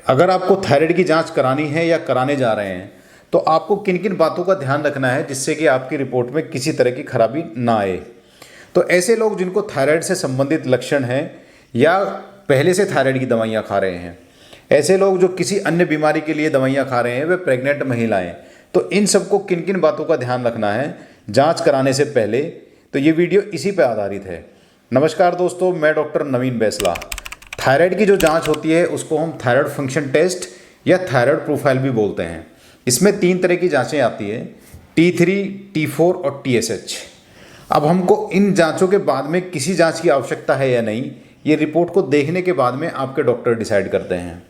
अगर आपको थायराइड की जांच करानी है या कराने जा रहे हैं तो आपको किन किन बातों का ध्यान रखना है जिससे कि आपकी रिपोर्ट में किसी तरह की खराबी ना आए। तो ऐसे लोग जिनको थायराइड से संबंधित लक्षण हैं या पहले से थायराइड की दवाइयाँ खा रहे हैं, ऐसे लोग जो किसी अन्य बीमारी के लिए दवाइयाँ खा रहे हैं, वे प्रेग्नेंट महिलाएं, तो इन सबको किन किन बातों का ध्यान रखना है जांच कराने से पहले। तो ये वीडियो इसी पर आधारित है। नमस्कार दोस्तों, मैं डॉक्टर नवीन बैसला। थायराइड की जो जांच होती है उसको हम थायराइड फंक्शन टेस्ट या थायराइड प्रोफाइल भी बोलते हैं। इसमें 3 तरह की जांचें आती है, T3, T4 और TSH। अब हमको इन जांचों के बाद में किसी जांच की आवश्यकता है या नहीं, ये रिपोर्ट को देखने के बाद में आपके डॉक्टर डिसाइड करते हैं।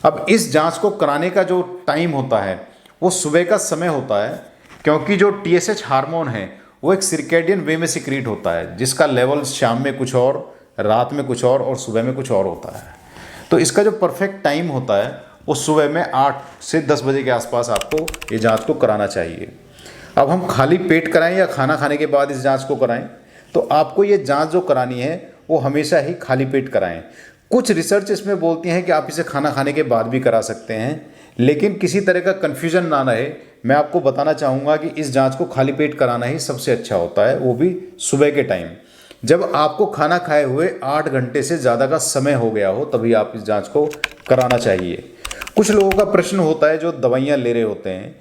अब इस जांच को कराने का जो टाइम होता है वो सुबह का समय होता है, क्योंकि जो TSH हार्मोन है वो एक सर्कैडियन वे में सिक्रीट होता है, जिसका लेवल शाम में कुछ और, रात में कुछ और सुबह में कुछ और होता है। तो इसका जो परफेक्ट टाइम होता है वो सुबह में 8 से 10 बजे के आसपास आपको ये जांच को कराना चाहिए। अब हम खाली पेट कराएं या खाना खाने के बाद इस जांच को कराएं, तो आपको ये जांच जो करानी है वो हमेशा ही खाली पेट कराएं। कुछ रिसर्च इसमें बोलती हैं कि आप इसे खाना खाने के बाद भी करा सकते हैं, लेकिन किसी तरह का कन्फ्यूजन ना रहे, मैं आपको बताना चाहूँगा कि इस जांच को खाली पेट कराना ही सबसे अच्छा होता है, वो भी सुबह के टाइम, जब आपको खाना खाए हुए 8 घंटे से ज़्यादा का समय हो गया हो, तभी आप इस जांच को कराना चाहिए। कुछ लोगों का प्रश्न होता है जो दवाइयाँ ले रहे होते हैं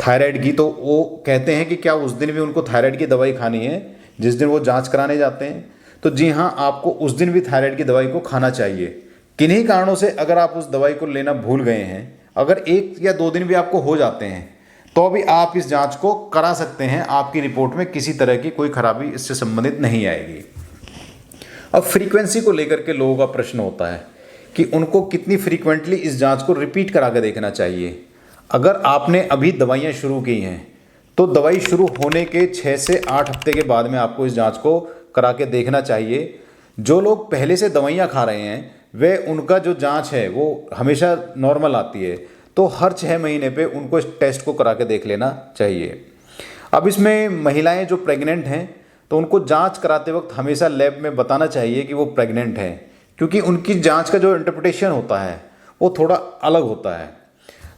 थायराइड की, तो वो कहते हैं कि क्या उस दिन भी उनको थायराइड की दवाई खानी है जिस दिन वो जांच कराने जाते हैं। तो जी हाँ, आपको उस दिन भी थायराइड की दवाई को खाना चाहिए। किन्हीं कारणों से अगर आप उस दवाई को लेना भूल गए हैं, अगर 1 या 2 दिन भी आपको हो जाते हैं, तो भी आप इस जांच को करा सकते हैं। आपकी रिपोर्ट में किसी तरह की कोई खराबी इससे संबंधित नहीं आएगी। अब फ्रीक्वेंसी को लेकर के लोगों का प्रश्न होता है कि उनको कितनी फ्रीक्वेंटली इस जांच को रिपीट करा के देखना चाहिए। अगर आपने अभी दवाइयाँ शुरू की हैं तो दवाई शुरू होने के 6 से 8 हफ्ते के बाद में आपको इस जांच को करा के देखना चाहिए। जो लोग पहले से दवाइयाँ खा रहे हैं वे, उनका जो जांच है वो हमेशा नॉर्मल आती है, तो हर 6 महीने पे उनको इस टेस्ट को करा के देख लेना चाहिए। अब इसमें महिलाएं जो प्रेग्नेंट हैं तो उनको जांच कराते वक्त हमेशा लैब में बताना चाहिए कि वो प्रेग्नेंट हैं, क्योंकि उनकी जांच का जो इंटरप्रिटेशन होता है वो थोड़ा अलग होता है।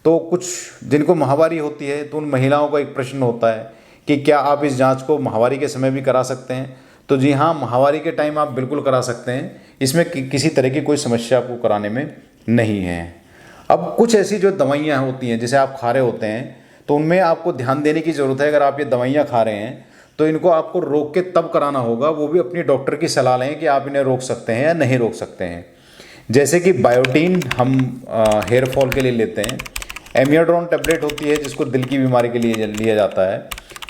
तो कुछ जिनको माहवारी होती है तो उन महिलाओं का एक प्रश्न होता है कि क्या आप इस जांच को माहवारी के समय भी करा सकते हैं। तो जी हाँ, माहवारी के टाइम आप बिल्कुल करा सकते हैं, इसमें किसी तरह की कोई समस्या आपको कराने में नहीं है। अब कुछ ऐसी जो दवाइयाँ होती हैं जिसे आप खा रहे होते हैं, तो उनमें आपको ध्यान देने की ज़रूरत है। अगर आप ये दवाइयाँ खा रहे हैं तो इनको आपको रोक के तब कराना होगा, वो भी अपनी डॉक्टर की सलाह लें कि आप इन्हें रोक सकते हैं या नहीं रोक सकते हैं। जैसे कि बायोटीन हम हेयर फॉल के लिए लेते हैं, एमियोड्रोन टैबलेट होती है जिसको दिल की बीमारी के लिए लिया जाता है,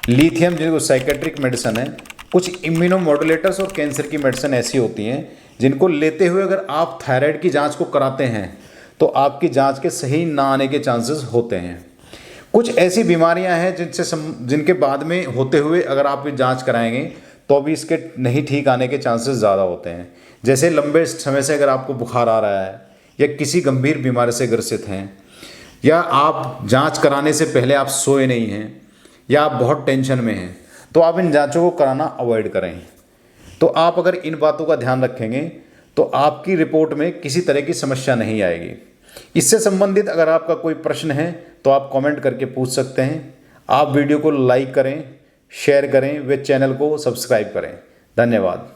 लिथियम जिनको साइकेट्रिक मेडिसिन है, कुछ इम्यूनोमॉड्यूलेटर्स और कैंसर की मेडिसिन ऐसी होती हैं जिनको लेते हुए अगर आप थायराइड की जांच को कराते हैं तो आपकी जांच के सही ना आने के चांसेस होते हैं। कुछ ऐसी बीमारियां हैं जिनके बाद में होते हुए अगर आप ये जांच कराएंगे तो भी इसके नहीं ठीक आने के चांसेस ज़्यादा होते हैं। जैसे लंबे समय से अगर आपको बुखार आ रहा है या किसी गंभीर बीमारी से ग्रसित हैं, या आप जांच कराने से पहले आप सोए नहीं हैं, या आप बहुत टेंशन में हैं, तो आप इन जांचों को कराना अवॉइड करें। तो आप अगर इन बातों का ध्यान रखेंगे तो आपकी रिपोर्ट में किसी तरह की समस्या नहीं आएगी। इससे संबंधित अगर आपका कोई प्रश्न है तो आप कमेंट करके पूछ सकते हैं। आप वीडियो को लाइक करें, शेयर करें व चैनल को सब्सक्राइब करें। धन्यवाद।